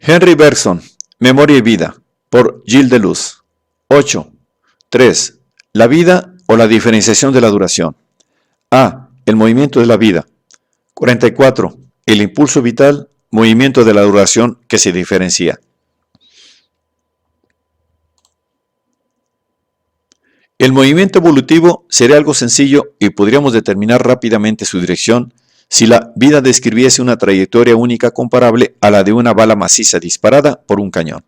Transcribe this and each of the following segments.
Henry Bergson, Memoria y vida, por Gilles Deleuze. 8. 3. La vida o la diferenciación de la duración. A. El movimiento de la vida. 44. El impulso vital, movimiento de la duración que se diferencia. El movimiento evolutivo sería algo sencillo y podríamos determinar rápidamente su dirección si la vida describiese una trayectoria única comparable a la de una bala maciza disparada por un cañón.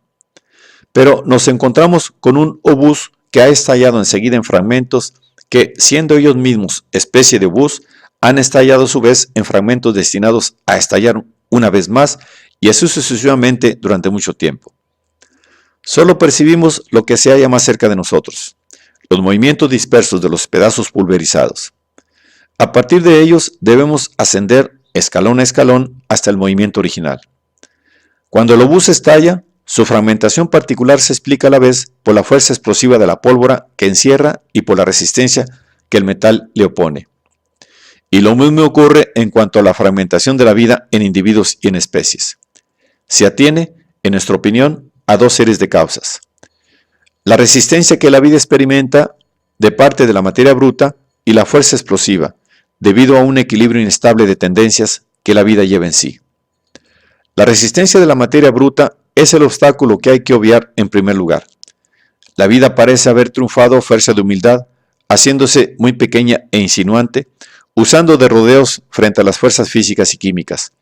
Pero nos encontramos con un obús que ha estallado enseguida en fragmentos que, siendo ellos mismos especie de obús, han estallado a su vez en fragmentos destinados a estallar una vez más y así sucesivamente durante mucho tiempo. Solo percibimos lo que se halla más cerca de nosotros, los movimientos dispersos de los pedazos pulverizados. A partir de ellos debemos ascender escalón a escalón hasta el movimiento original. Cuando el obús estalla, su fragmentación particular se explica a la vez por la fuerza explosiva de la pólvora que encierra y por la resistencia que el metal le opone. Y lo mismo ocurre en cuanto a la fragmentación de la vida en individuos y en especies. Se atiene, en nuestra opinión, a dos series de causas. La resistencia que la vida experimenta de parte de la materia bruta y la fuerza explosiva, debido a un equilibrio inestable de tendencias que la vida lleva en sí. La resistencia de la materia bruta es el obstáculo que hay que obviar en primer lugar. La vida parece haber triunfado a fuerza de humildad, haciéndose muy pequeña e insinuante, usando de rodeos frente a las fuerzas físicas y químicas,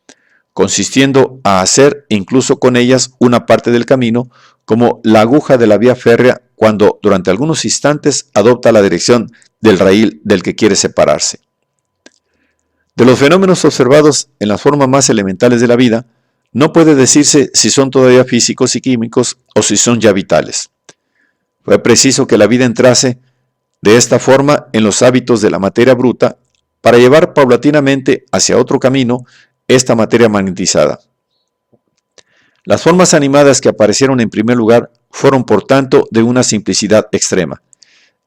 consistiendo a hacer incluso con ellas una parte del camino, como la aguja de la vía férrea cuando durante algunos instantes adopta la dirección del raíl del que quiere separarse. De los fenómenos observados en las formas más elementales de la vida, no puede decirse si son todavía físicos y químicos o si son ya vitales. Fue preciso que la vida entrase de esta forma en los hábitos de la materia bruta para llevar paulatinamente hacia otro camino esta materia magnetizada. Las formas animadas que aparecieron en primer lugar fueron por tanto de una simplicidad extrema.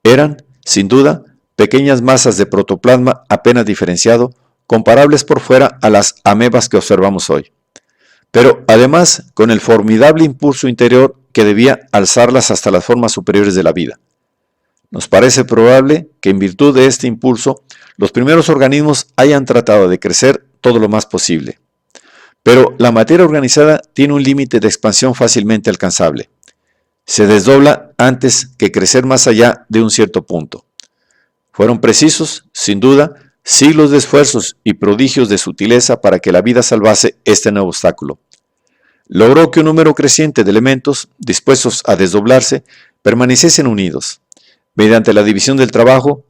Eran, sin duda, pequeñas masas de protoplasma apenas diferenciado, comparables por fuera a las amebas que observamos hoy, pero además con el formidable impulso interior que debía alzarlas hasta las formas superiores de la vida. Nos parece probable que en virtud de este impulso, los primeros organismos hayan tratado de crecer todo lo más posible. Pero la materia organizada tiene un límite de expansión fácilmente alcanzable. Se desdobla antes que crecer más allá de un cierto punto. Fueron precisos, sin duda, siglos de esfuerzos y prodigios de sutileza para que la vida salvase este nuevo obstáculo. Logró que un número creciente de elementos, dispuestos a desdoblarse, permaneciesen unidos. Mediante la división del trabajo,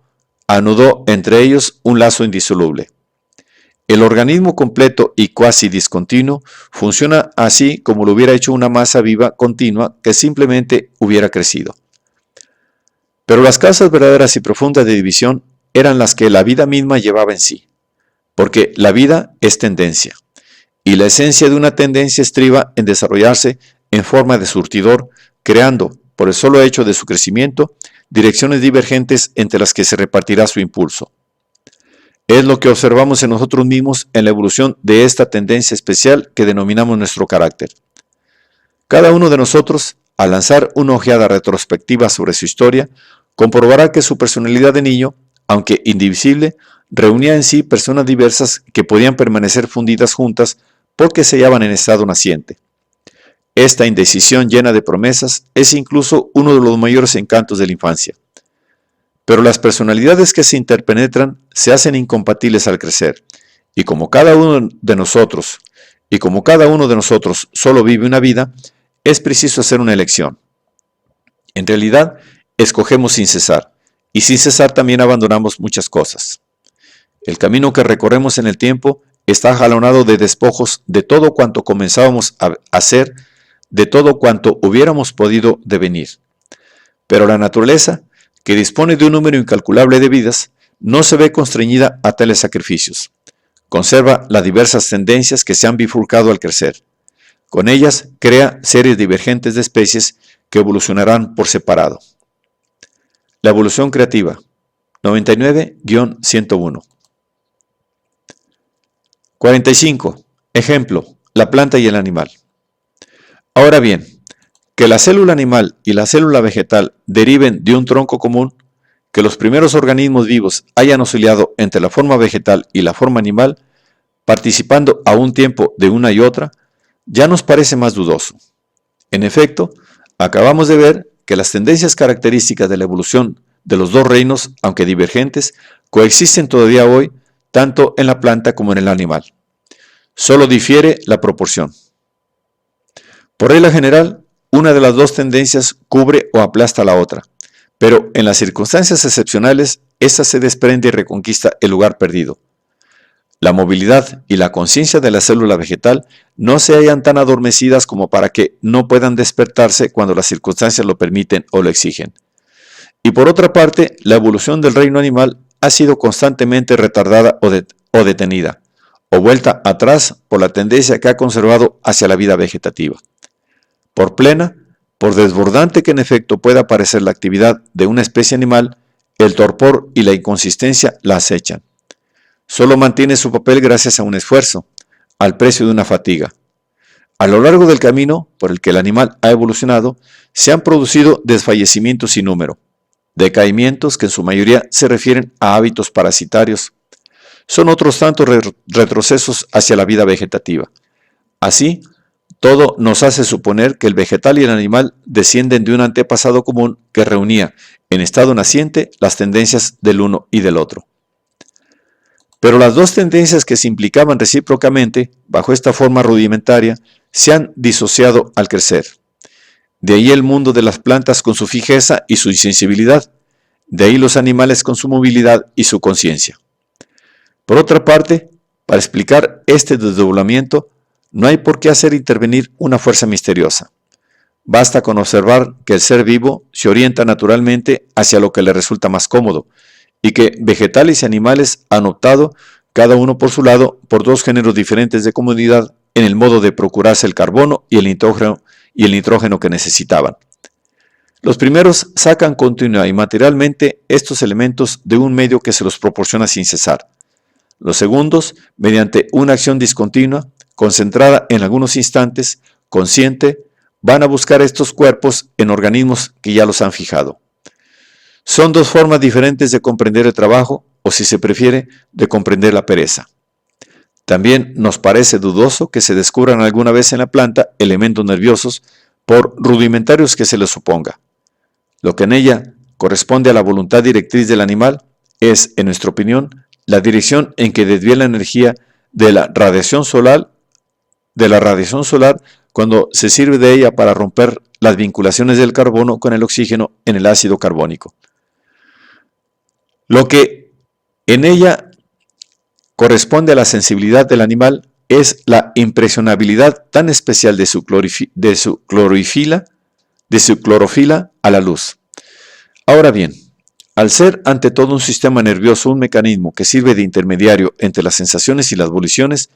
anudó entre ellos un lazo indisoluble. El organismo completo y cuasi discontinuo funciona así como lo hubiera hecho una masa viva continua que simplemente hubiera crecido. Pero las causas verdaderas y profundas de división eran las que la vida misma llevaba en sí, porque la vida es tendencia, y la esencia de una tendencia estriba en desarrollarse en forma de surtidor, creando, por el solo hecho de su crecimiento, direcciones divergentes entre las que se repartirá su impulso. Es lo que observamos en nosotros mismos en la evolución de esta tendencia especial que denominamos nuestro carácter. Cada uno de nosotros, al lanzar una ojeada retrospectiva sobre su historia, comprobará que su personalidad de niño, aunque indivisible, reunía en sí personas diversas que podían permanecer fundidas juntas porque se hallaban en estado naciente. Esta indecisión llena de promesas es incluso uno de los mayores encantos de la infancia. Pero las personalidades que se interpenetran se hacen incompatibles al crecer, y como cada uno de nosotros solo vive una vida, es preciso hacer una elección. En realidad, escogemos sin cesar, y sin cesar también abandonamos muchas cosas. El camino que recorremos en el tiempo está jalonado de despojos de todo cuanto comenzábamos a hacer, de todo cuanto hubiéramos podido devenir. Pero la naturaleza, que dispone de un número incalculable de vidas, no se ve constreñida a tales sacrificios. Conserva las diversas tendencias que se han bifurcado al crecer. Con ellas crea series divergentes de especies que evolucionarán por separado. La evolución creativa, 99-101. 45. Ejemplo, la planta y el animal. Ahora bien, que la célula animal y la célula vegetal deriven de un tronco común, que los primeros organismos vivos hayan oscilado entre la forma vegetal y la forma animal, participando a un tiempo de una y otra, ya nos parece más dudoso. En efecto, acabamos de ver que las tendencias características de la evolución de los dos reinos, aunque divergentes, coexisten todavía hoy tanto en la planta como en el animal. Solo difiere la proporción. Por regla general, una de las dos tendencias cubre o aplasta a la otra, pero en las circunstancias excepcionales, esta se desprende y reconquista el lugar perdido. La movilidad y la conciencia de la célula vegetal no se hallan tan adormecidas como para que no puedan despertarse cuando las circunstancias lo permiten o lo exigen. Y por otra parte, la evolución del reino animal ha sido constantemente retardada o detenida, o vuelta atrás por la tendencia que ha conservado hacia la vida vegetativa. Por plena, por desbordante que en efecto pueda parecer la actividad de una especie animal, el torpor y la inconsistencia la acechan. Solo mantiene su papel gracias a un esfuerzo, al precio de una fatiga. A lo largo del camino por el que el animal ha evolucionado, se han producido desfallecimientos sin número, decaimientos que en su mayoría se refieren a hábitos parasitarios. Son otros tantos retrocesos hacia la vida vegetativa. Así, todo nos hace suponer que el vegetal y el animal descienden de un antepasado común que reunía en estado naciente las tendencias del uno y del otro. Pero las dos tendencias que se implicaban recíprocamente bajo esta forma rudimentaria se han disociado al crecer. De ahí el mundo de las plantas con su fijeza y su insensibilidad, de ahí los animales con su movilidad y su conciencia. Por otra parte, para explicar este desdoblamiento, no hay por qué hacer intervenir una fuerza misteriosa. Basta con observar que el ser vivo se orienta naturalmente hacia lo que le resulta más cómodo, y que vegetales y animales han optado, cada uno por su lado, por dos géneros diferentes de comodidad en el modo de procurarse el carbono y el nitrógeno que necesitaban. Los primeros sacan continua y materialmente estos elementos de un medio que se los proporciona sin cesar. Los segundos, mediante una acción discontinua, concentrada en algunos instantes, consciente, van a buscar estos cuerpos en organismos que ya los han fijado. Son dos formas diferentes de comprender el trabajo, o si se prefiere, de comprender la pereza. También nos parece dudoso que se descubran alguna vez en la planta elementos nerviosos, por rudimentarios que se les suponga. Lo que en ella corresponde a la voluntad directriz del animal es, en nuestra opinión, la dirección en que desvía la energía de la radiación solar cuando se sirve de ella para romper las vinculaciones del carbono con el oxígeno en el ácido carbónico. Lo que en ella corresponde a la sensibilidad del animal es la impresionabilidad tan especial de su clorofila a la luz. Ahora bien, al ser ante todo un sistema nervioso un mecanismo que sirve de intermediario entre las sensaciones y las voliciones,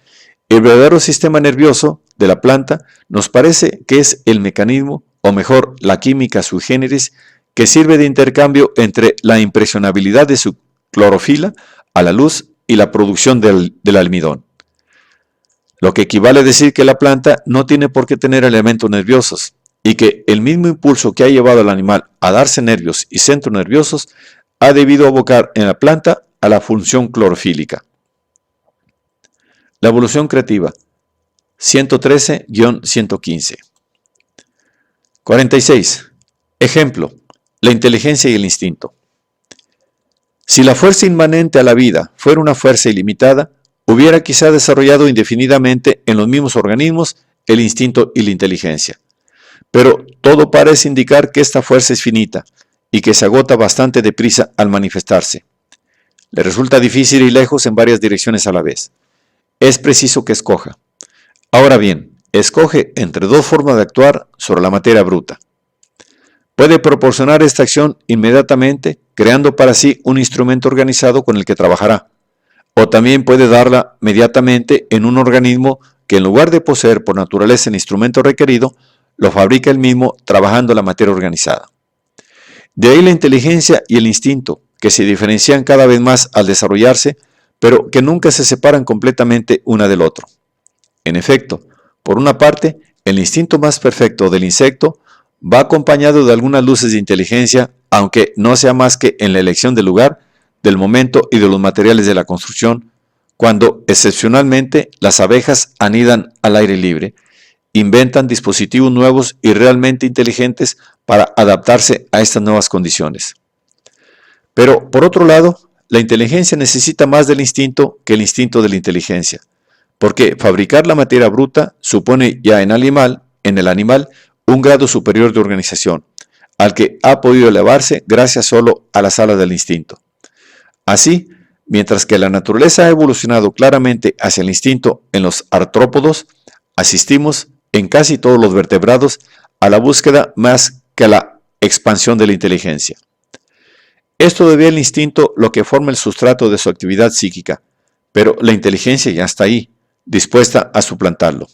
el verdadero sistema nervioso de la planta nos parece que es el mecanismo, o mejor, la química sui generis, que sirve de intercambio entre la impresionabilidad de su clorofila a la luz y la producción del almidón. Lo que equivale a decir que la planta no tiene por qué tener elementos nerviosos y que el mismo impulso que ha llevado al animal a darse nervios y centros nerviosos ha debido abocar en la planta a la función clorofílica. La evolución creativa, 113-115. 46. Ejemplo, la inteligencia y el instinto. Si la fuerza inmanente a la vida fuera una fuerza ilimitada, hubiera quizá desarrollado indefinidamente en los mismos organismos el instinto y la inteligencia. Pero todo parece indicar que esta fuerza es finita y que se agota bastante deprisa al manifestarse. Le resulta difícil ir lejos en varias direcciones a la vez. Es preciso que escoja. Ahora bien, escoge entre dos formas de actuar sobre la materia bruta. Puede proporcionar esta acción inmediatamente, creando para sí un instrumento organizado con el que trabajará, o también puede darla inmediatamente en un organismo que en lugar de poseer por naturaleza el instrumento requerido, lo fabrica él mismo trabajando la materia organizada. De ahí la inteligencia y el instinto, que se diferencian cada vez más al desarrollarse, pero que nunca se separan completamente una del otro. En efecto, por una parte, El instinto más perfecto del insecto va acompañado de algunas luces de inteligencia, aunque no sea más que en la elección del lugar, del momento y de los materiales de la construcción, cuando excepcionalmente las abejas anidan al aire libre, inventan dispositivos nuevos y realmente inteligentes para adaptarse a estas nuevas condiciones. Pero, por otro lado, la inteligencia necesita más del instinto que el instinto de la inteligencia, porque fabricar la materia bruta supone ya en el animal, un grado superior de organización, al que ha podido elevarse gracias solo a las alas del instinto. Así, mientras que la naturaleza ha evolucionado claramente hacia el instinto en los artrópodos, asistimos, en casi todos los vertebrados, a la búsqueda más que a la expansión de la inteligencia. Esto debe al instinto lo que forma el sustrato de su actividad psíquica, pero la inteligencia ya está ahí, dispuesta a suplantarlo.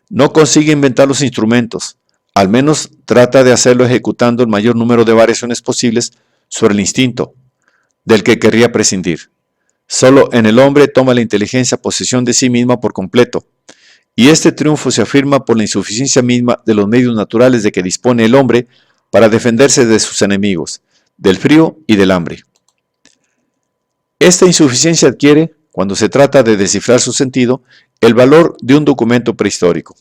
No consigue inventar los instrumentos, al menos trata de hacerlo ejecutando el mayor número de variaciones posibles sobre el instinto, del que querría prescindir. Solo en el hombre toma la inteligencia posesión de sí misma por completo, y este triunfo se afirma por la insuficiencia misma de los medios naturales de que dispone el hombre para defenderse de sus enemigos, del frío y del hambre. Esta insuficiencia adquiere, cuando se trata de descifrar su sentido, el valor de un documento prehistórico.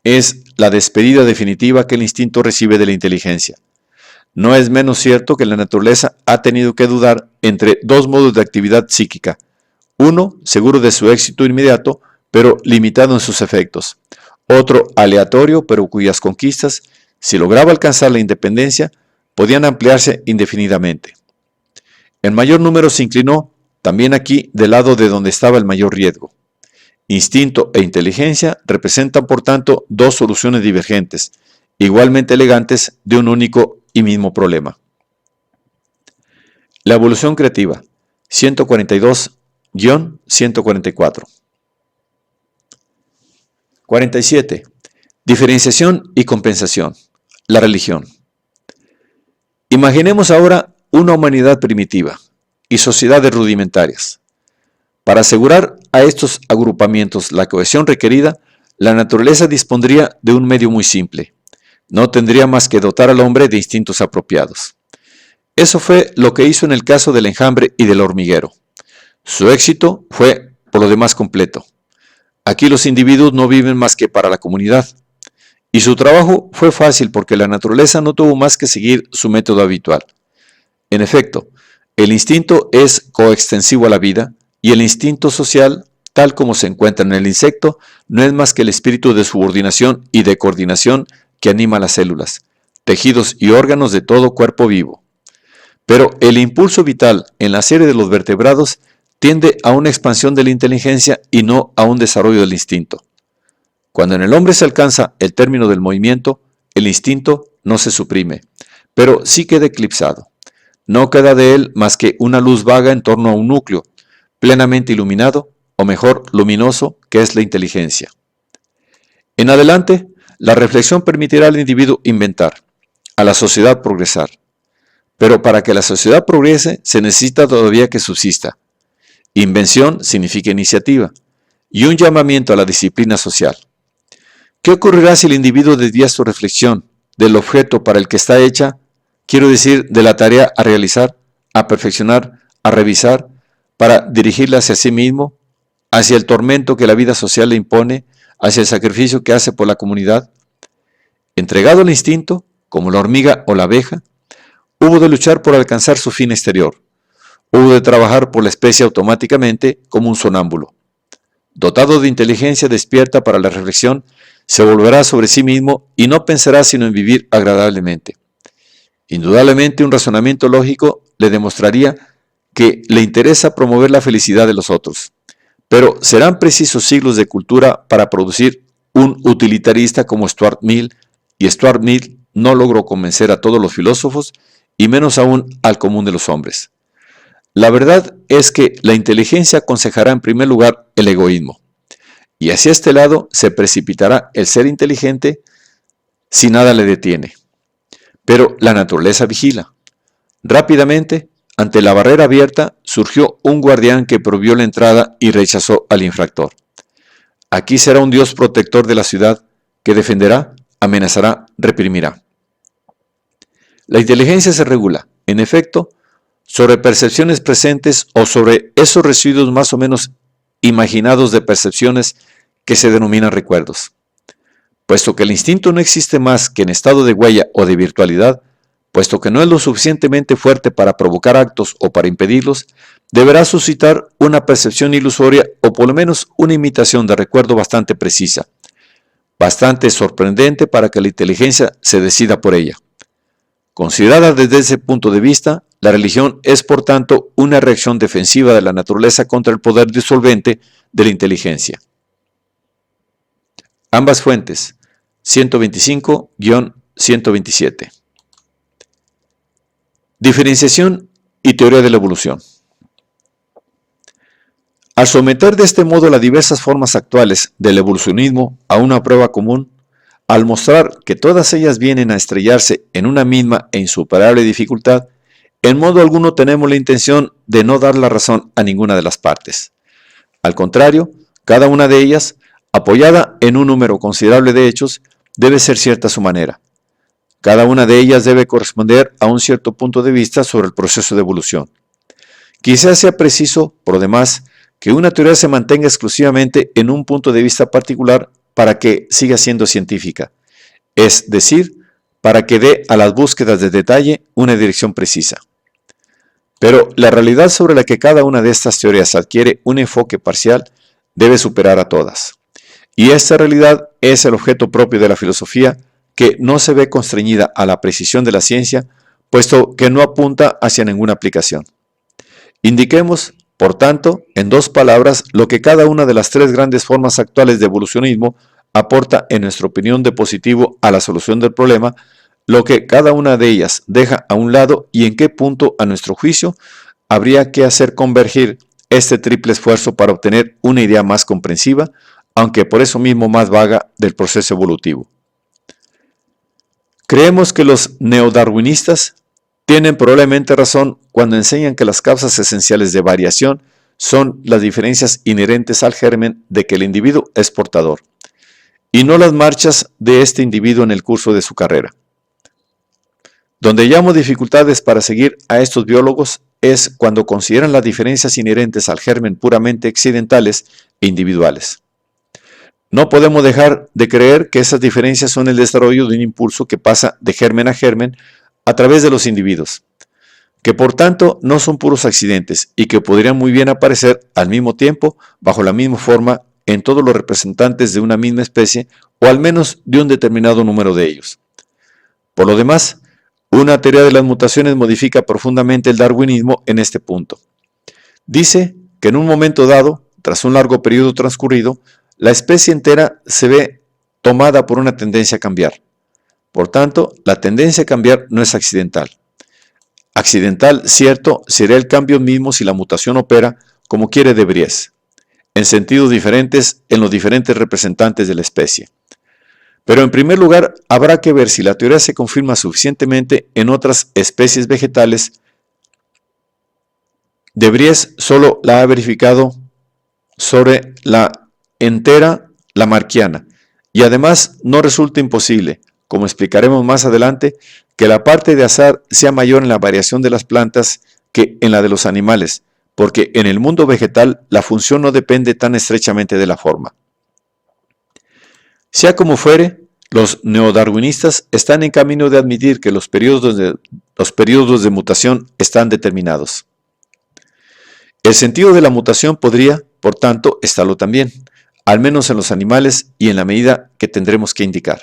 Es la despedida definitiva que el instinto recibe de la inteligencia. No es menos cierto que la naturaleza ha tenido que dudar entre dos modos de actividad psíquica. Uno, seguro de su éxito inmediato, pero limitado en sus efectos. Otro, aleatorio, pero cuyas conquistas, si lograba alcanzar la independencia, podían ampliarse indefinidamente. El mayor número se inclinó, también aquí, del lado de donde estaba el mayor riesgo. Instinto e inteligencia representan, por tanto, dos soluciones divergentes, igualmente elegantes, de un único y mismo problema. La evolución creativa, 142-144. 47. Diferenciación y compensación. La religión. Imaginemos ahora una humanidad primitiva y sociedades rudimentarias. Para asegurar a estos agrupamientos la cohesión requerida, la naturaleza dispondría de un medio muy simple. No tendría más que dotar al hombre de instintos apropiados. Eso fue lo que hizo en el caso del enjambre y del hormiguero. Su éxito fue, por lo demás, completo. Aquí los individuos no viven más que para la comunidad. Y su trabajo fue fácil porque la naturaleza no tuvo más que seguir su método habitual. En efecto, el instinto es coextensivo a la vida y el instinto social, tal como se encuentra en el insecto, no es más que el espíritu de subordinación y de coordinación que anima las células, tejidos y órganos de todo cuerpo vivo. Pero el impulso vital en la serie de los vertebrados tiende a una expansión de la inteligencia y no a un desarrollo del instinto. Cuando en el hombre se alcanza el término del movimiento, el instinto no se suprime, pero sí queda eclipsado. No queda de él más que una luz vaga en torno a un núcleo, plenamente iluminado, o mejor, luminoso, que es la inteligencia. En adelante, la reflexión permitirá al individuo inventar, a la sociedad progresar. Pero para que la sociedad progrese, se necesita todavía que subsista. Invención significa iniciativa, y un llamamiento a la disciplina social. ¿Qué ocurrirá si el individuo desvía su reflexión del objeto para el que está hecha, quiero decir, de la tarea a realizar, a perfeccionar, a revisar, para dirigirla hacia sí mismo, hacia el tormento que la vida social le impone, hacia el sacrificio que hace por la comunidad? Entregado al instinto, como la hormiga o la abeja, hubo de luchar por alcanzar su fin exterior. Hubo de trabajar por la especie automáticamente como un sonámbulo. Dotado de inteligencia despierta para la reflexión, se volverá sobre sí mismo y no pensará sino en vivir agradablemente. Indudablemente un razonamiento lógico le demostraría que le interesa promover la felicidad de los otros, pero serán precisos siglos de cultura para producir un utilitarista como Stuart Mill, y Stuart Mill no logró convencer a todos los filósofos y menos aún al común de los hombres. La verdad es que la inteligencia aconsejará en primer lugar el egoísmo, y hacia este lado se precipitará el ser inteligente si nada le detiene. Pero la naturaleza vigila. Rápidamente, ante la barrera abierta, surgió un guardián que prohibió la entrada y rechazó al infractor. Aquí será un Dios protector de la ciudad, que defenderá, amenazará, reprimirá. La inteligencia se regula, en efecto, sobre percepciones presentes o sobre esos residuos más o menos imaginados de percepciones que se denominan recuerdos. Puesto que el instinto no existe más que en estado de huella o de virtualidad, puesto que no es lo suficientemente fuerte para provocar actos o para impedirlos, deberá suscitar una percepción ilusoria o por lo menos una imitación de recuerdo bastante precisa, bastante sorprendente para que la inteligencia se decida por ella. Considerada desde ese punto de vista, la religión es por tanto una reacción defensiva de la naturaleza contra el poder disolvente de la inteligencia. Ambas fuentes, 125-127. Diferenciación y teoría de la evolución. Al someter de este modo las diversas formas actuales del evolucionismo a una prueba común, al mostrar que todas ellas vienen a estrellarse en una misma e insuperable dificultad, en modo alguno tenemos la intención de no dar la razón a ninguna de las partes. Al contrario, cada una de ellas, apoyada en un número considerable de hechos, debe ser cierta a su manera. Cada una de ellas debe corresponder a un cierto punto de vista sobre el proceso de evolución. Quizás sea preciso, por lo demás, que una teoría se mantenga exclusivamente en un punto de vista particular para que siga siendo científica, es decir, para que dé a las búsquedas de detalle una dirección precisa. Pero la realidad sobre la que cada una de estas teorías adquiere un enfoque parcial debe superar a todas. Y esta realidad es el objeto propio de la filosofía, que no se ve constreñida a la precisión de la ciencia, puesto que no apunta hacia ninguna aplicación. Indiquemos, por tanto, en dos palabras, lo que cada una de las tres grandes formas actuales de evolucionismo aporta, en nuestra opinión, de positivo a la solución del problema, lo que cada una de ellas deja a un lado y en qué punto, a nuestro juicio, habría que hacer convergir este triple esfuerzo para obtener una idea más comprensiva, aunque por eso mismo más vaga, del proceso evolutivo. Creemos que los neodarwinistas tienen probablemente razón cuando enseñan que las causas esenciales de variación son las diferencias inherentes al germen de que el individuo es portador, y no las marchas de este individuo en el curso de su carrera. Donde hallamos dificultades para seguir a estos biólogos es cuando consideran las diferencias inherentes al germen puramente accidentales e individuales. No podemos dejar de creer que esas diferencias son el desarrollo de un impulso que pasa de germen a germen a través de los individuos, que por tanto no son puros accidentes y que podrían muy bien aparecer al mismo tiempo, bajo la misma forma, en todos los representantes de una misma especie o al menos de un determinado número de ellos. Por lo demás, una teoría de las mutaciones modifica profundamente el darwinismo en este punto. Dice que en un momento dado, tras un largo periodo transcurrido, la especie entera se ve tomada por una tendencia a cambiar. Por tanto, la tendencia a cambiar no es accidental. Accidental, cierto, sería el cambio mismo si la mutación opera como quiere de Vries, en sentidos diferentes en los diferentes representantes de la especie. Pero en primer lugar, habrá que ver si la teoría se confirma suficientemente en otras especies vegetales. De Vries solo la ha verificado sobre la entera lamarckiana, y además no resulta imposible, como explicaremos más adelante, que la parte de azar sea mayor en la variación de las plantas que en la de los animales, porque en el mundo vegetal la función no depende tan estrechamente de la forma. Sea como fuere, los neodarwinistas están en camino de admitir que los periodos de mutación están determinados. El sentido de la mutación podría, por tanto, estarlo también, al menos en los animales y en la medida que tendremos que indicar.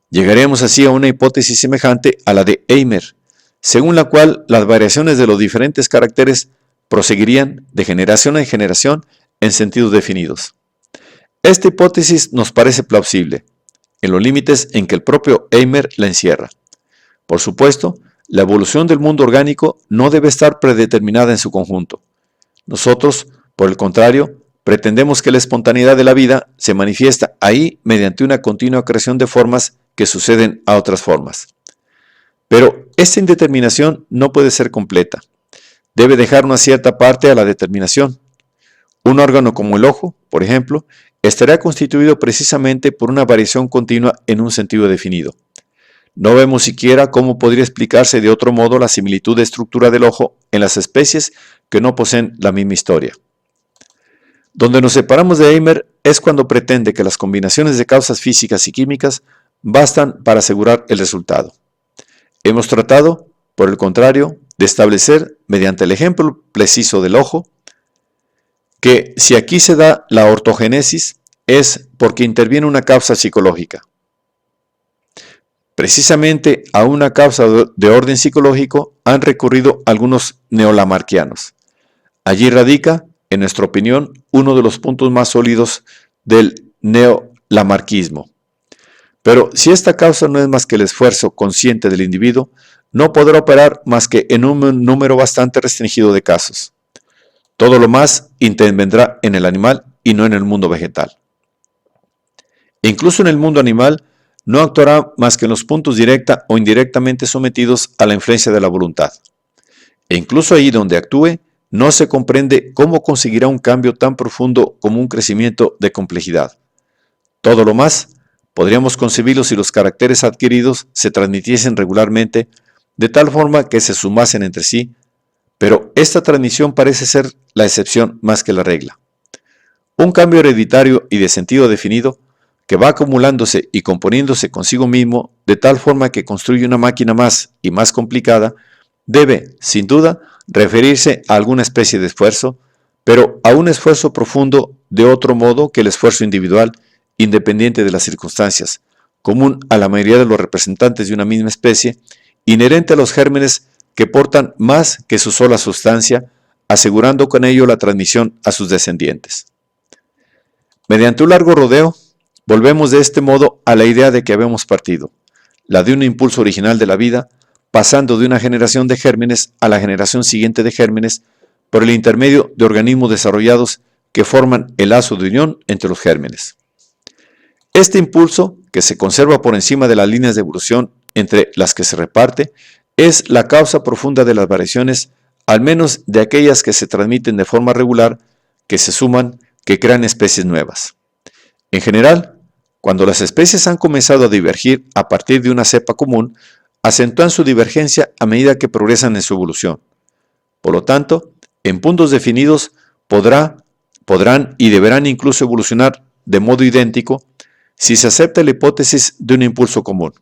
Llegaremos así a una hipótesis semejante a la de Eimer, según la cual las variaciones de los diferentes caracteres proseguirían de generación en generación en sentidos definidos. Esta hipótesis nos parece plausible, en los límites en que el propio Eimer la encierra. Por supuesto, la evolución del mundo orgánico no debe estar predeterminada en su conjunto. Nosotros, por el contrario, pretendemos que la espontaneidad de la vida se manifiesta ahí mediante una continua creación de formas que suceden a otras formas. Pero esta indeterminación no puede ser completa. Debe dejar una cierta parte a la determinación. Un órgano como el ojo, por ejemplo, estará constituido precisamente por una variación continua en un sentido definido. No vemos siquiera cómo podría explicarse de otro modo la similitud de estructura del ojo en las especies que no poseen la misma historia. Donde nos separamos de Eimer es cuando pretende que las combinaciones de causas físicas y químicas bastan para asegurar el resultado. Hemos tratado, por el contrario, de establecer, mediante el ejemplo preciso del ojo, que si aquí se da la ortogénesis es porque interviene una causa psicológica. Precisamente a una causa de orden psicológico han recurrido algunos neolamarquianos. Allí radica, en nuestra opinión, uno de los puntos más sólidos del neolamarquismo. Pero si esta causa no es más que el esfuerzo consciente del individuo, no podrá operar más que en un número bastante restringido de casos. Todo lo más intervendrá en el animal y no en el mundo vegetal. Incluso en el mundo animal no actuará más que en los puntos directa o indirectamente sometidos a la influencia de la voluntad. E incluso ahí donde actúe, no se comprende cómo conseguirá un cambio tan profundo como un crecimiento de complejidad. Todo lo más podríamos concebirlo si los caracteres adquiridos se transmitiesen regularmente de tal forma que se sumasen entre sí, pero esta transmisión parece ser la excepción más que la regla. Un cambio hereditario y de sentido definido que va acumulándose y componiéndose consigo mismo de tal forma que construye una máquina más y más complicada, debe, sin duda, referirse a alguna especie de esfuerzo, pero a un esfuerzo profundo de otro modo que el esfuerzo individual, independiente de las circunstancias, común a la mayoría de los representantes de una misma especie, inherente a los gérmenes que portan más que su sola sustancia, asegurando con ello la transmisión a sus descendientes. Mediante un largo rodeo, volvemos de este modo a la idea de que habíamos partido, la de un impulso original de la vida, pasando de una generación de gérmenes a la generación siguiente de gérmenes por el intermedio de organismos desarrollados que forman el lazo de unión entre los gérmenes. Este impulso, que se conserva por encima de las líneas de evolución entre las que se reparte, es la causa profunda de las variaciones, al menos de aquellas que se transmiten de forma regular, que se suman, que crean especies nuevas. En general, cuando las especies han comenzado a divergir a partir de una cepa común, acentúan su divergencia a medida que progresan en su evolución. Por lo tanto, en puntos definidos podrán y deberán incluso evolucionar de modo idéntico si se acepta la hipótesis de un impulso común.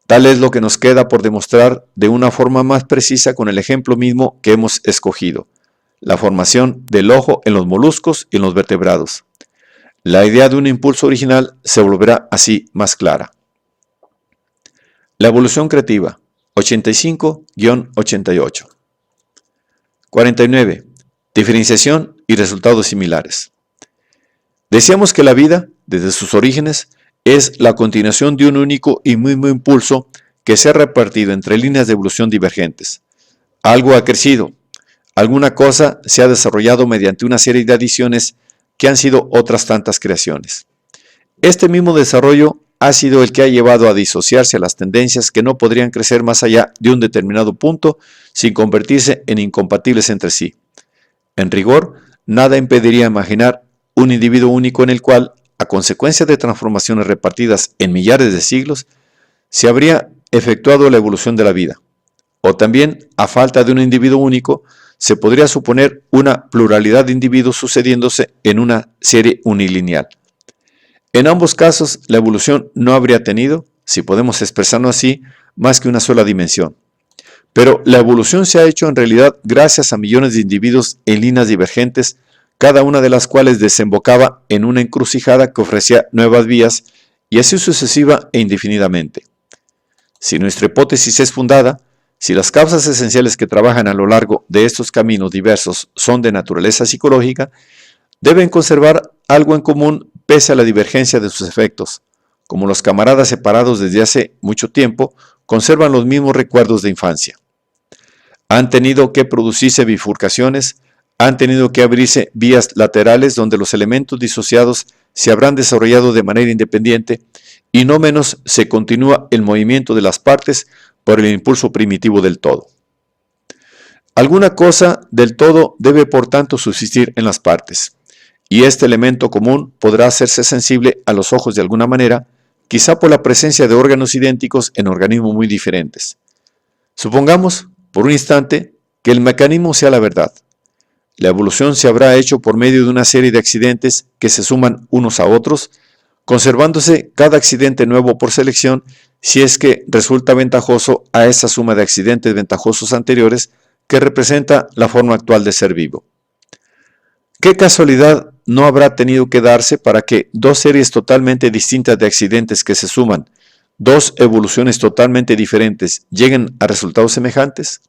Tal es lo que nos queda por demostrar de una forma más precisa con el ejemplo mismo que hemos escogido, la formación del ojo en los moluscos y en los vertebrados. La idea de un impulso original se volverá así más clara. La evolución creativa, 85-88. 49. Diferenciación y resultados similares. Decíamos que la vida, desde sus orígenes, es la continuación de un único y mismo impulso que se ha repartido entre líneas de evolución divergentes. Algo ha crecido, alguna cosa se ha desarrollado mediante una serie de adiciones que han sido otras tantas creaciones. Este mismo desarrollo ha sido el que ha llevado a disociarse a las tendencias que no podrían crecer más allá de un determinado punto sin convertirse en incompatibles entre sí. En rigor, nada impediría imaginar un individuo único en el cual, a consecuencia de transformaciones repartidas en millares de siglos, se habría efectuado la evolución de la vida. O también, a falta de un individuo único, se podría suponer una pluralidad de individuos sucediéndose en una serie unilineal. En ambos casos, la evolución no habría tenido, si podemos expresarlo así, más que una sola dimensión. Pero la evolución se ha hecho en realidad gracias a millones de individuos en líneas divergentes, cada una de las cuales desembocaba en una encrucijada que ofrecía nuevas vías, y así sucesiva e indefinidamente. Si nuestra hipótesis es fundada, si las causas esenciales que trabajan a lo largo de estos caminos diversos son de naturaleza psicológica, deben conservar algo en común pese a la divergencia de sus efectos, como los camaradas separados desde hace mucho tiempo conservan los mismos recuerdos de infancia. Han tenido que producirse bifurcaciones, han tenido que abrirse vías laterales donde los elementos disociados se habrán desarrollado de manera independiente y no menos se continúa el movimiento de las partes por el impulso primitivo del todo. Alguna cosa del todo debe por tanto subsistir en las partes, y este elemento común podrá hacerse sensible a los ojos de alguna manera, quizá por la presencia de órganos idénticos en organismos muy diferentes. Supongamos, por un instante, que el mecanismo sea la verdad. La evolución se habrá hecho por medio de una serie de accidentes que se suman unos a otros, conservándose cada accidente nuevo por selección si es que resulta ventajoso a esa suma de accidentes ventajosos anteriores que representa la forma actual de ser vivo. ¿Qué casualidad no habrá tenido que darse para que dos series totalmente distintas de accidentes que se suman, dos evoluciones totalmente diferentes, lleguen a resultados semejantes?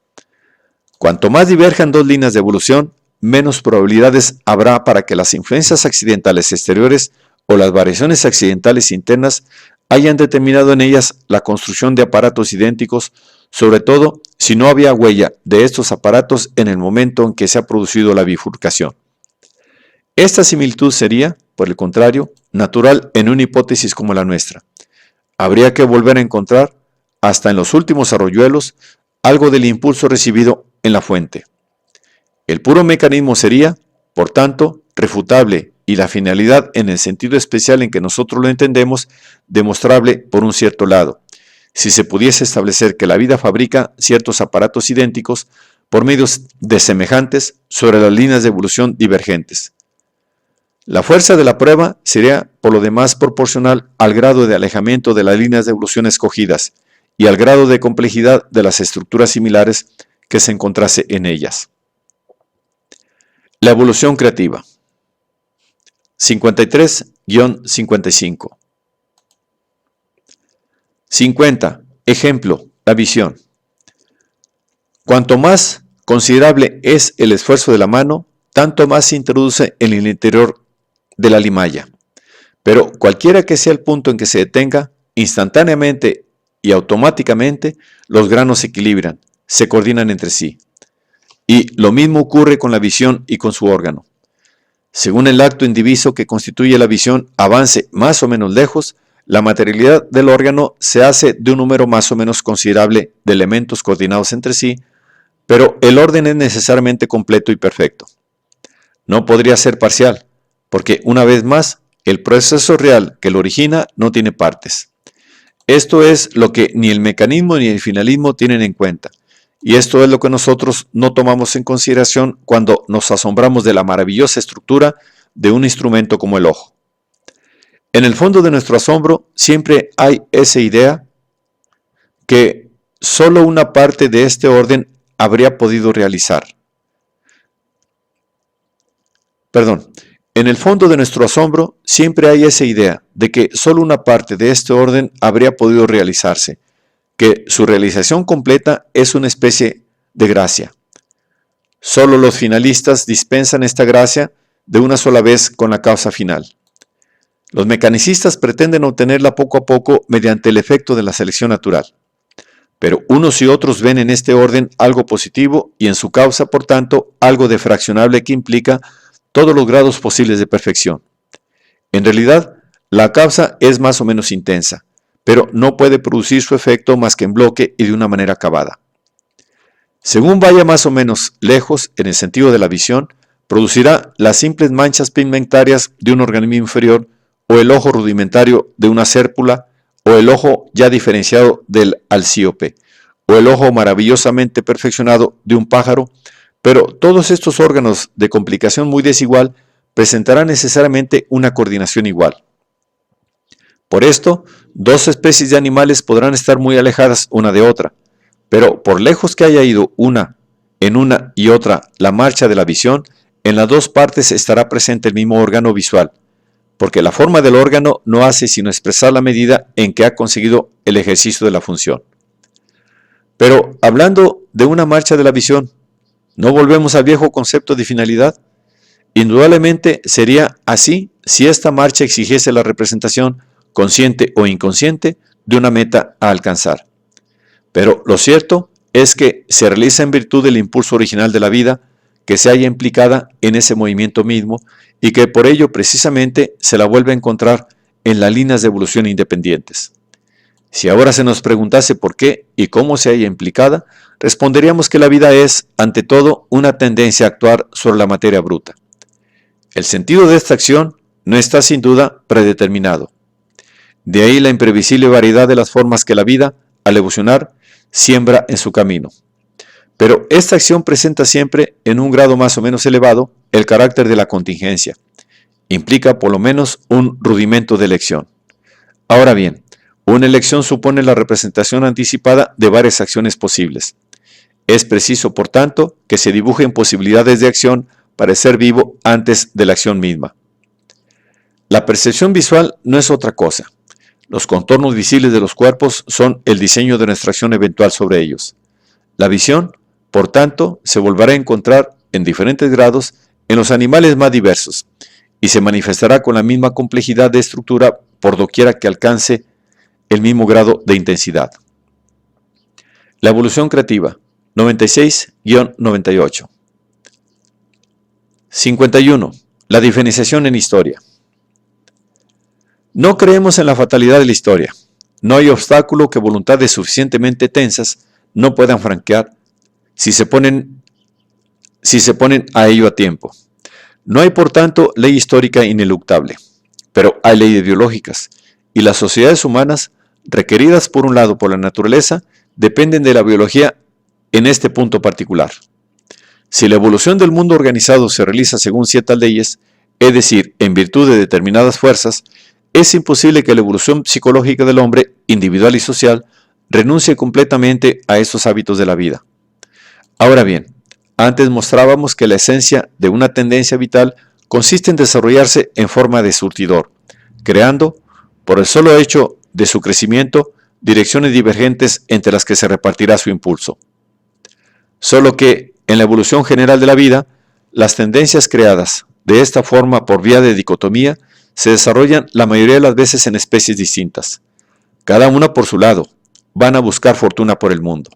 Cuanto más diverjan dos líneas de evolución, menos probabilidades habrá para que las influencias accidentales exteriores o las variaciones accidentales internas hayan determinado en ellas la construcción de aparatos idénticos, sobre todo si no había huella de estos aparatos en el momento en que se ha producido la bifurcación. Esta similitud sería, por el contrario, natural en una hipótesis como la nuestra. Habría que volver a encontrar, hasta en los últimos arroyuelos, algo del impulso recibido en la fuente. El puro mecanismo sería, por tanto, refutable y la finalidad en el sentido especial en que nosotros lo entendemos, demostrable por un cierto lado, si se pudiese establecer que la vida fabrica ciertos aparatos idénticos por medios de semejantes sobre las líneas de evolución divergentes. La fuerza de la prueba sería por lo demás proporcional al grado de alejamiento de las líneas de evolución escogidas y al grado de complejidad de las estructuras similares que se encontrase en ellas. La evolución creativa. 53-55. 50. Ejemplo, la visión. Cuanto más considerable es el esfuerzo de la mano, tanto más se introduce en el interior de la limalla. Pero cualquiera que sea el punto en que se detenga, instantáneamente y automáticamente los granos se equilibran, se coordinan entre sí. Y lo mismo ocurre con la visión y con su órgano. Según el acto indiviso que constituye la visión avance más o menos lejos, la materialidad del órgano se hace de un número más o menos considerable de elementos coordinados entre sí, pero el orden es necesariamente completo y perfecto. No podría ser parcial, porque una vez más, el proceso real que lo origina no tiene partes. Esto es lo que ni el mecanismo ni el finalismo tienen en cuenta, y esto es lo que nosotros no tomamos en consideración cuando nos asombramos de la maravillosa estructura de un instrumento como el ojo. En el fondo de nuestro asombro siempre hay esa idea que solo una parte de este orden habría podido realizar. En el fondo de nuestro asombro siempre hay esa idea de que solo una parte de este orden habría podido realizarse, que su realización completa es una especie de gracia. Solo los finalistas dispensan esta gracia de una sola vez con la causa final. Los mecanicistas pretenden obtenerla poco a poco mediante el efecto de la selección natural. Pero unos y otros ven en este orden algo positivo y en su causa, por tanto, algo de fraccionable que implica todos los grados posibles de perfección. En realidad, la causa es más o menos intensa, pero no puede producir su efecto más que en bloque y de una manera acabada. Según vaya más o menos lejos en el sentido de la visión, producirá las simples manchas pigmentarias de un organismo inferior o el ojo rudimentario de una cérpula o el ojo ya diferenciado del alcíope o el ojo maravillosamente perfeccionado de un pájaro, pero todos estos órganos de complicación muy desigual presentarán necesariamente una coordinación igual. Por esto, dos especies de animales podrán estar muy alejadas una de otra, pero por lejos que haya ido una y otra la marcha de la visión, en las dos partes estará presente el mismo órgano visual, porque la forma del órgano no hace sino expresar la medida en que ha conseguido el ejercicio de la función. Pero hablando de una marcha de la visión, ¿no volvemos al viejo concepto de finalidad? Indudablemente sería así si esta marcha exigiese la representación, consciente o inconsciente, de una meta a alcanzar. Pero lo cierto es que se realiza en virtud del impulso original de la vida que se halla implicada en ese movimiento mismo y que por ello precisamente se la vuelve a encontrar en las líneas de evolución independientes. Si ahora se nos preguntase por qué y cómo se halla implicada, responderíamos que la vida es, ante todo, una tendencia a actuar sobre la materia bruta. El sentido de esta acción no está sin duda predeterminado. De ahí la imprevisible variedad de las formas que la vida, al evolucionar, siembra en su camino. Pero esta acción presenta siempre, en un grado más o menos elevado, el carácter de la contingencia. Implica por lo menos un rudimento de elección. Ahora bien, una elección supone la representación anticipada de varias acciones posibles. Es preciso, por tanto, que se dibujen posibilidades de acción para el ser vivo antes de la acción misma. La percepción visual no es otra cosa. Los contornos visibles de los cuerpos son el diseño de nuestra acción eventual sobre ellos. La visión, por tanto, se volverá a encontrar en diferentes grados en los animales más diversos y se manifestará con la misma complejidad de estructura por doquiera que alcance el mismo grado de intensidad. La evolución creativa, 96-98. 51. La diferenciación en historia. No creemos en la fatalidad de la historia. No hay obstáculo que voluntades suficientemente tensas no puedan franquear si se ponen a ello a tiempo. No hay, por tanto, ley histórica ineluctable, pero hay leyes biológicas, y las sociedades humanas, requeridas por un lado por la naturaleza, dependen de la biología en este punto particular. Si la evolución del mundo organizado se realiza según ciertas leyes, es decir, en virtud de determinadas fuerzas, es imposible que la evolución psicológica del hombre, individual y social, renuncie completamente a esos hábitos de la vida. Ahora bien, antes mostrábamos que la esencia de una tendencia vital consiste en desarrollarse en forma de surtidor, creando, por el solo hecho de su crecimiento, direcciones divergentes entre las que se repartirá su impulso. Solo que, en la evolución general de la vida, las tendencias creadas de esta forma por vía de dicotomía se desarrollan la mayoría de las veces en especies distintas. Cada una por su lado, van a buscar fortuna por el mundo.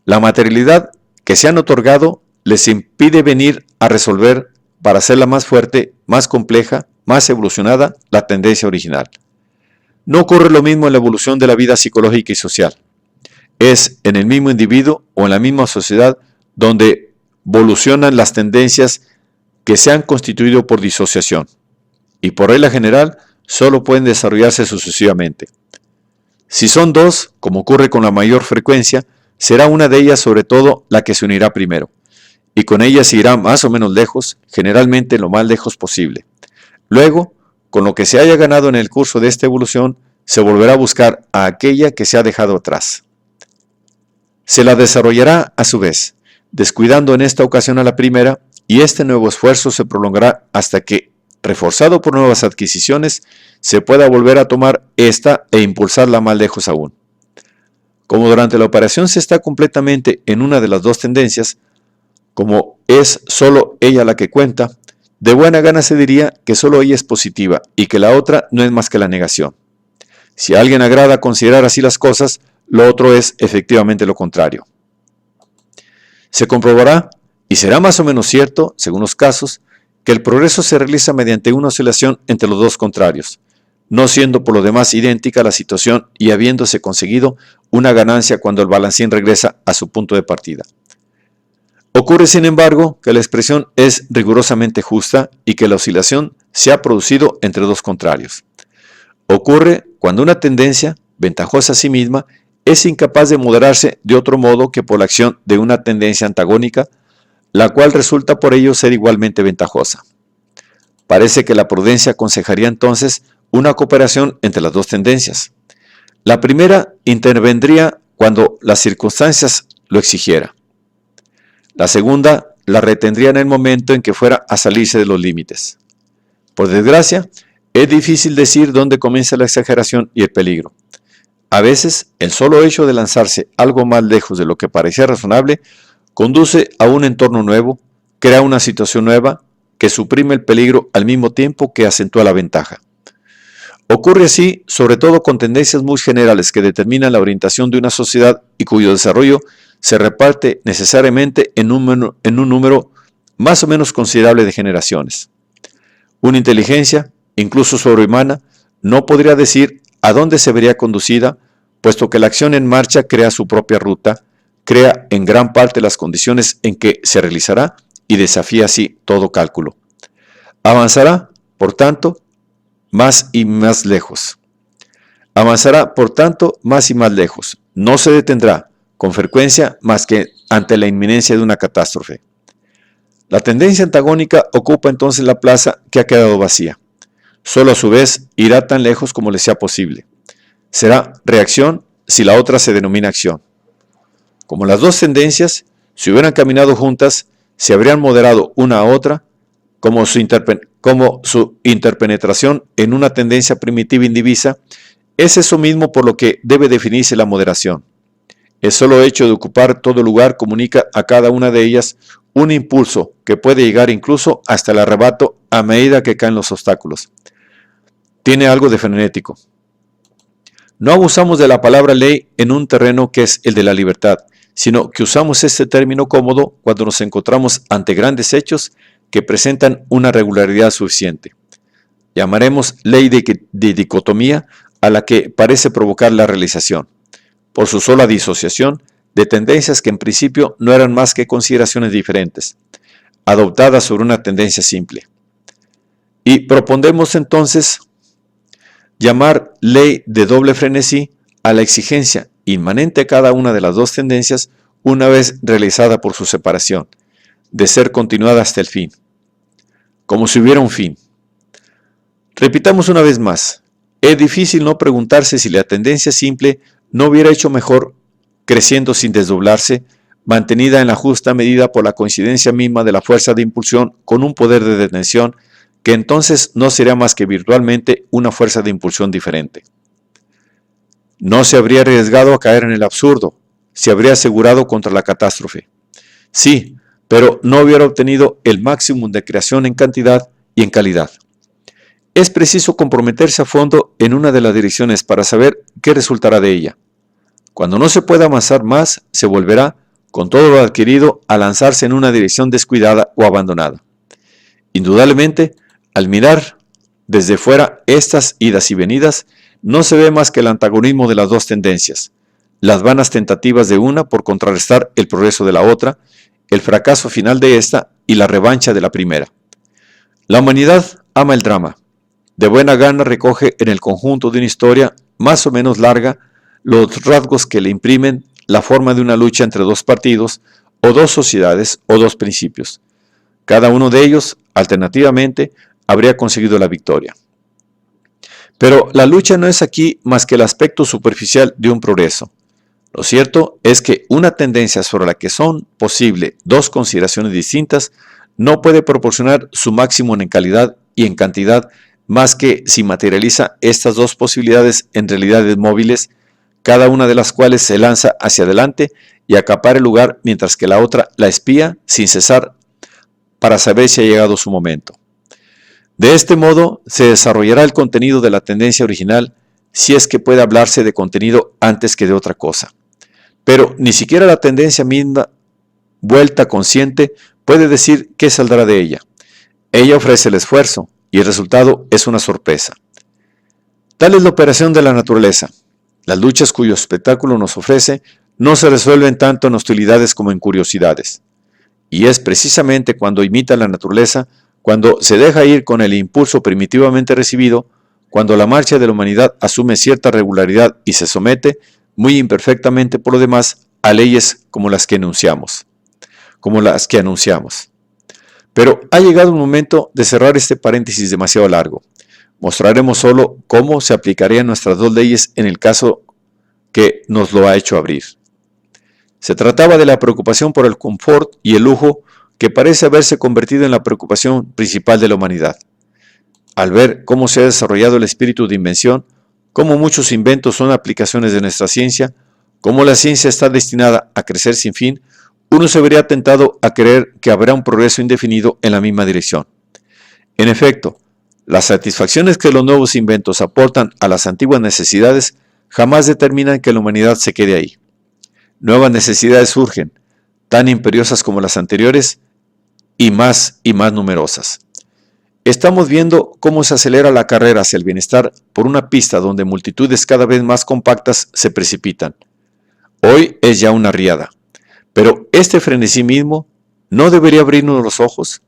La materialidad que se han otorgado les impide venir a resolver para hacerla más fuerte, más compleja, más evolucionada, la tendencia original. No ocurre lo mismo en la evolución de la vida psicológica y social. Es en el mismo individuo o en la misma sociedad donde evolucionan las tendencias que se han constituido por disociación, y por regla general solo pueden desarrollarse sucesivamente. Si son dos, como ocurre con la mayor frecuencia, será una de ellas sobre todo la que se unirá primero, y con ella se irá más o menos lejos, generalmente lo más lejos posible. Luego, con lo que se haya ganado en el curso de esta evolución, se volverá a buscar a aquella que se ha dejado atrás. Se la desarrollará a su vez, descuidando en esta ocasión a la primera, y este nuevo esfuerzo se prolongará hasta que, reforzado por nuevas adquisiciones, se pueda volver a tomar esta e impulsarla más lejos aún. Como durante la operación se está completamente en una de las dos tendencias, como es solo ella la que cuenta, de buena gana se diría que solo ella es positiva y que la otra no es más que la negación. Si a alguien agrada considerar así las cosas, lo otro es efectivamente lo contrario. Se comprobará, y será más o menos cierto, según los casos, que el progreso se realiza mediante una oscilación entre los dos contrarios, no siendo por lo demás idéntica la situación y habiéndose conseguido una ganancia cuando el balancín regresa a su punto de partida. Ocurre, sin embargo, que la expresión es rigurosamente justa y que la oscilación se ha producido entre dos contrarios. Ocurre cuando una tendencia, ventajosa a sí misma, es incapaz de moderarse de otro modo que por la acción de una tendencia antagónica, la cual resulta por ello ser igualmente ventajosa. Parece que la prudencia aconsejaría entonces una cooperación entre las dos tendencias. La primera intervendría cuando las circunstancias lo exigiera. La segunda la retendría en el momento en que fuera a salirse de los límites. Por desgracia, es difícil decir dónde comienza la exageración y el peligro. A veces, el solo hecho de lanzarse algo más lejos de lo que parecía razonable conduce a un entorno nuevo, crea una situación nueva que suprime el peligro al mismo tiempo que acentúa la ventaja. Ocurre así, sobre todo con tendencias muy generales que determinan la orientación de una sociedad y cuyo desarrollo se reparte necesariamente en un número más o menos considerable de generaciones. Una inteligencia, incluso sobrehumana, no podría decir a dónde se vería conducida puesto que la acción en marcha crea su propia ruta, crea en gran parte las condiciones en que se realizará y desafía así todo cálculo. Avanzará, por tanto, más y más lejos. Avanzará, por tanto, más y más lejos. No se detendrá, con frecuencia, más que ante la inminencia de una catástrofe. La tendencia antagónica ocupa entonces la plaza que ha quedado vacía. Solo a su vez irá tan lejos como le sea posible. Será reacción si la otra se denomina acción. Como las dos tendencias, si hubieran caminado juntas, se habrían moderado una a otra, como su interpenetración en una tendencia primitiva indivisa, es eso mismo por lo que debe definirse la moderación. El solo hecho de ocupar todo lugar comunica a cada una de ellas un impulso que puede llegar incluso hasta el arrebato a medida que caen los obstáculos. Tiene algo de frenético. No abusamos de la palabra ley en un terreno que es el de la libertad, sino que usamos este término cómodo cuando nos encontramos ante grandes hechos que presentan una regularidad suficiente. Llamaremos ley de dicotomía a la que parece provocar la realización, por su sola disociación de tendencias que en principio no eran más que consideraciones diferentes, adoptadas sobre una tendencia simple. Y propondremos entonces llamar ley de doble frenesí a la exigencia inmanente a cada una de las dos tendencias una vez realizada por su separación, de ser continuada hasta el fin, como si hubiera un fin. Repitamos una vez más, es difícil no preguntarse si la tendencia simple no hubiera hecho mejor creciendo sin desdoblarse, mantenida en la justa medida por la coincidencia misma de la fuerza de impulsión con un poder de detención que entonces no sería más que virtualmente una fuerza de impulsión diferente. No se habría arriesgado a caer en el absurdo, se habría asegurado contra la catástrofe. Sí, pero no hubiera obtenido el máximo de creación en cantidad y en calidad. Es preciso comprometerse a fondo en una de las direcciones para saber qué resultará de ella. Cuando no se pueda avanzar más, se volverá, con todo lo adquirido, a lanzarse en una dirección descuidada o abandonada. Indudablemente, al mirar desde fuera estas idas y venidas, no se ve más que el antagonismo de las dos tendencias, las vanas tentativas de una por contrarrestar el progreso de la otra, el fracaso final de esta y la revancha de la primera. La humanidad ama el drama. De buena gana recoge en el conjunto de una historia más o menos larga los rasgos que le imprimen la forma de una lucha entre dos partidos, o dos sociedades, o dos principios. Cada uno de ellos, alternativamente, habría conseguido la victoria. Pero la lucha no es aquí más que el aspecto superficial de un progreso. Lo cierto es que una tendencia sobre la que son posibles dos consideraciones distintas no puede proporcionar su máximo en calidad y en cantidad más que si materializa estas dos posibilidades en realidades móviles, cada una de las cuales se lanza hacia adelante y acapara el lugar mientras que la otra la espía sin cesar para saber si ha llegado su momento. De este modo se desarrollará el contenido de la tendencia original, si es que puede hablarse de contenido antes que de otra cosa. Pero ni siquiera la tendencia misma, vuelta consciente, puede decir qué saldrá de ella. Ella ofrece el esfuerzo y el resultado es una sorpresa. Tal es la operación de la naturaleza. Las luchas cuyo espectáculo nos ofrece no se resuelven tanto en hostilidades como en curiosidades. Y es precisamente cuando imita la naturaleza, cuando se deja ir con el impulso primitivamente recibido, cuando la marcha de la humanidad asume cierta regularidad y se somete, muy imperfectamente por lo demás, a leyes como las que anunciamos. Pero ha llegado el momento de cerrar este paréntesis demasiado largo. Mostraremos solo cómo se aplicarían nuestras dos leyes en el caso que nos lo ha hecho abrir. Se trataba de la preocupación por el confort y el lujo que parece haberse convertido en la preocupación principal de la humanidad. Al ver cómo se ha desarrollado el espíritu de invención, cómo muchos inventos son aplicaciones de nuestra ciencia, cómo la ciencia está destinada a crecer sin fin, uno se vería tentado a creer que habrá un progreso indefinido en la misma dirección. En efecto, las satisfacciones que los nuevos inventos aportan a las antiguas necesidades jamás determinan que la humanidad se quede ahí. Nuevas necesidades surgen, tan imperiosas como las anteriores y más numerosas. Estamos viendo cómo se acelera la carrera hacia el bienestar por una pista donde multitudes cada vez más compactas se precipitan. Hoy es ya una riada, pero este frenesí mismo no debería abrirnos los ojos.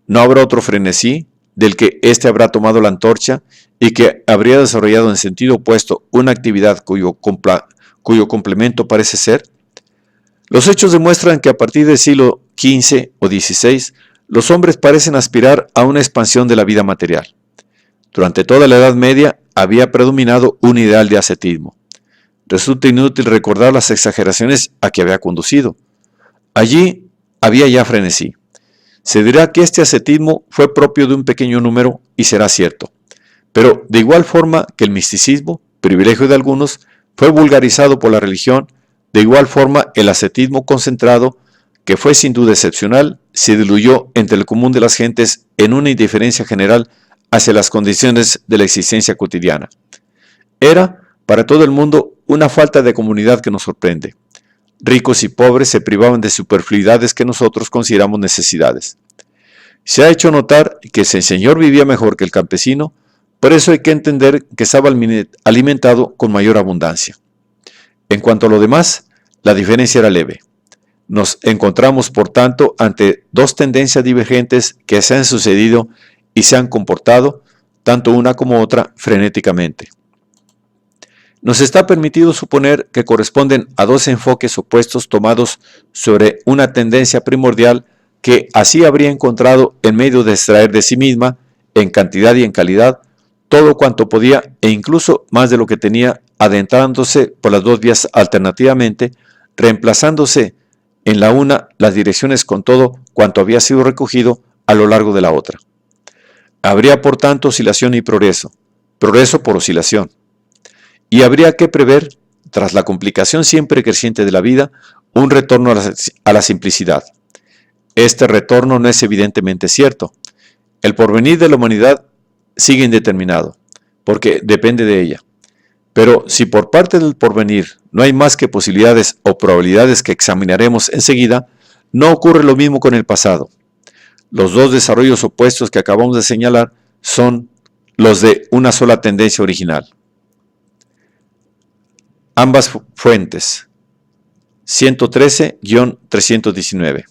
¿No habrá otro frenesí del que éste habrá tomado la antorcha y que habría desarrollado en sentido opuesto una actividad cuyo complemento parece ser? Los hechos demuestran que a partir del siglo XV o XVI, los hombres parecen aspirar a una expansión de la vida material. Durante toda la Edad Media había predominado un ideal de ascetismo. Resulta inútil recordar las exageraciones a que había conducido. Allí había ya frenesí. Se dirá que este ascetismo fue propio de un pequeño número y será cierto. Pero de igual forma que el misticismo, privilegio de algunos, fue vulgarizado por la religión, de igual forma el ascetismo concentrado, que fue sin duda excepcional, se diluyó entre el común de las gentes en una indiferencia general hacia las condiciones de la existencia cotidiana. Era, para todo el mundo, una falta de comunidad que nos sorprende. Ricos y pobres se privaban de superfluidades que nosotros consideramos necesidades. Se ha hecho notar que si el señor vivía mejor que el campesino, por eso hay que entender que estaba alimentado con mayor abundancia. En cuanto a lo demás, la diferencia era leve. Nos encontramos, por tanto, ante dos tendencias divergentes que se han sucedido y se han comportado, tanto una como otra, frenéticamente. Nos está permitido suponer que corresponden a dos enfoques opuestos tomados sobre una tendencia primordial que así habría encontrado en medio de extraer de sí misma, en cantidad y en calidad, todo cuanto podía e incluso más de lo que tenía, adentrándose por las dos vías alternativamente, reemplazándose en la una las direcciones con todo cuanto había sido recogido a lo largo de la otra. Habría por tanto oscilación y progreso por oscilación. Y habría que prever, tras la complicación siempre creciente de la vida, un retorno a la simplicidad. Este retorno no es evidentemente cierto. El porvenir de la humanidad sigue indeterminado, porque depende de ella. Pero si por parte del porvenir no hay más que posibilidades o probabilidades que examinaremos enseguida, no ocurre lo mismo con el pasado. Los dos desarrollos opuestos que acabamos de señalar son los de una sola tendencia original. Ambas fuentes, 113-319.